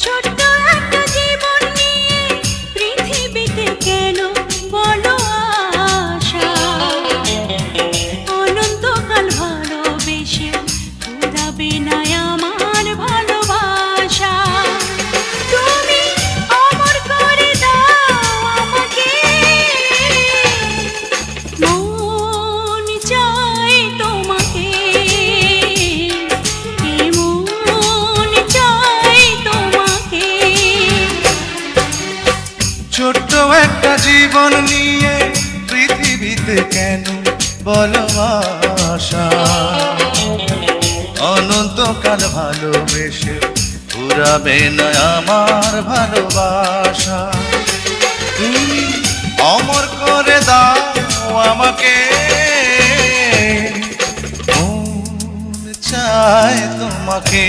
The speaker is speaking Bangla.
ছোট্ট একটা জীবন নিয়ে পৃথিবীতে কেন বলো আশা, অনন্তকাল ভালোবেসে ফুরাবে না আমার ভালোবাসা। তুমি অমর করে দাও আমাকে, মন চাই তোমাকে, মন চাই তোমাকে। ছোট্ট একটা জীবন নিয়ে পৃথিবীতে কেন বলো আশা, অনন্তকাল ভালোবেসে ফুরাবে না আমার ভালোবাসা। তুমি অমর করে দাও আমাকে, মন চায় তোমাকে।